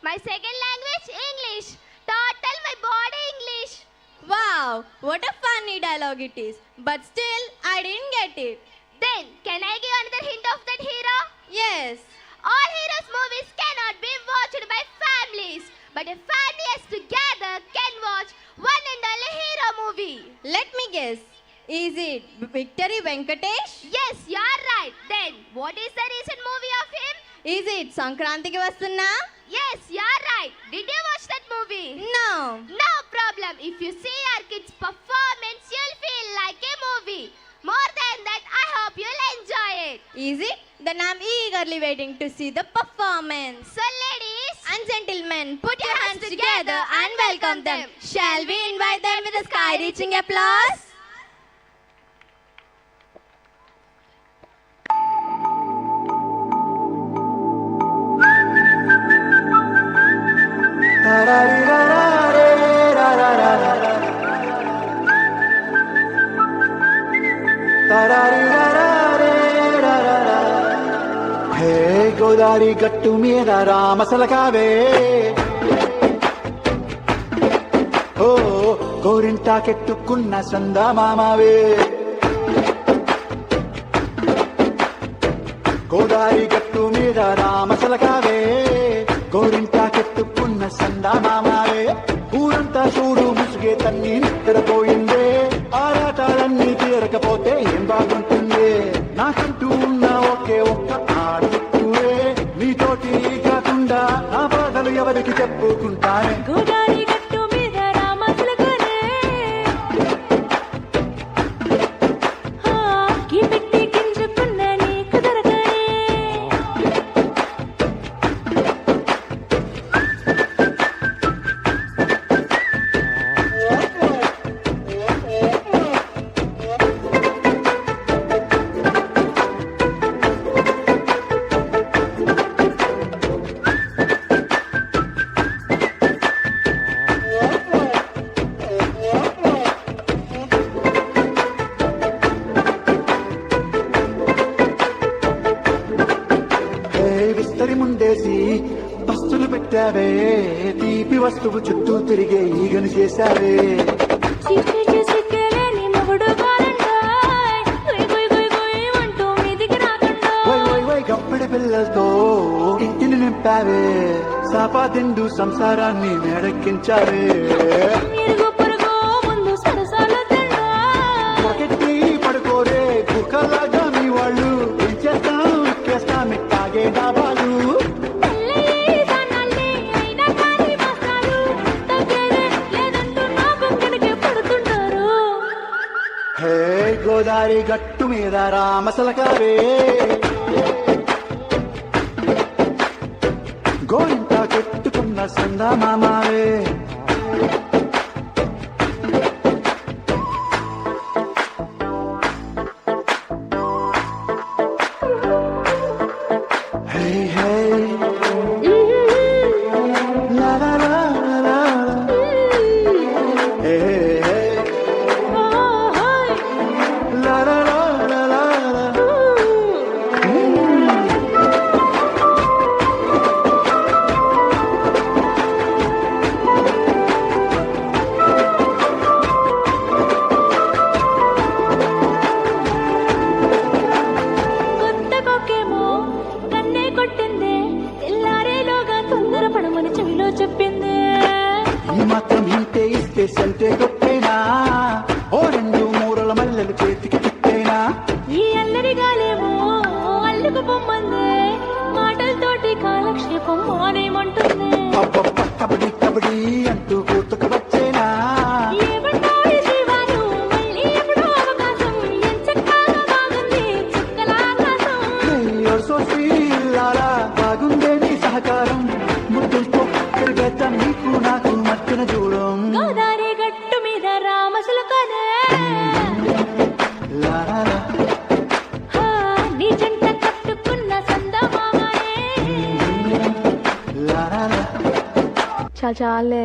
My second language, English. Total my body English. Wow, what a funny dialogue it is. But still, I didn't get it. Then, can I give another hint of that hero? Yes. All heroes' movies cannot be watched by families. But a family as together can watch one and only hero movie. Let me guess. Is it Victory Venkatesh? Yes, you are right. Then, what is the recent movie of him? Is it Sankrantiki Vastunna? Yes, you are right. Did you watch that movie? No. No problem. If you see our kids' performance, you'll feel like a movie. More than that, I hope you'll enjoy it. Is it? Then I'm eagerly waiting to see the performance. So, ladies and gentlemen, put your hands together and welcome them. Shall we invite them with a sky-reaching applause? హే గోదారి గట్టు మీద రామసలకావే ఓ గోరింటాకెట్టుకున్న సందమామవే గోదారి గట్టు మీద రామసలకావే గోరింటాకెట్టుకున్న సందమామవే ఊరంతా చూడు ముసుగే తన్ని నిద్రపోయిందే ఆరాటాలన్నీ తీరకపోతే ఏం బాగుంటుంది నాకంటూ ఉన్న ఒకే ఒక్క ఆడుతువే నీతోటి కాకుండా నా బాధలు ఎవరికి చెప్పుకుంటానే గోదారి గట్టు మీద రామసలకావే పెట్టి గింజుకున్న నీకు దొరకనే విస్తరి ముందేసి పస్తులు పెట్టావే తీపి వస్తువు చుట్టూ తిరిగే ఈగను చేశావే గప్పడి పిల్లలతో ఇంటిని నింపావే సాపాదిండు సంసారాన్ని మేడెక్కించావే ఒకటి పడుకోరే కుక్కలాగా మీ వాళ్ళు ఏం చేస్తాం ఎక్కేస్తాం ఇట్టాగే డాబాలు హే గోదారి గట్టు మీద రామసలకావే గోరింట కెట్టుకున్న సందమామవే Hey, hey. La la la la la. Hey, hey. La la la la la la. ఈ మాత్రం హింటే ఇస్తే సంటే కొట్టేనా ఓ రెండు మూరల మల్లెలు చేతికి చుట్టేనా ఈ అల్లరి గాలేమో అల్లుకు పొమ్మందే మాటలతోటి కాలక్షేపం మానేమంటుంది అబ్బబ్బ కబడ్డీ కబడ్డీ అంటూ కూతుకు వచ్చేనా ఏమంటావు జీవాలు మళ్ళీ ఎప్పుడో అవకాశం ఎంచక్కా బాగుంది చుక్కల ఆకాశం సోసి లాలా బాగుందే నీ సహకారం ముద్దులతో తిరిగేత నీకు నాకు మధ్యన చూడం గోదారి గట్టు మీద రామసలకావే లాలా నీ జంట కట్టుకున్న సందమామనే లాలా చాలే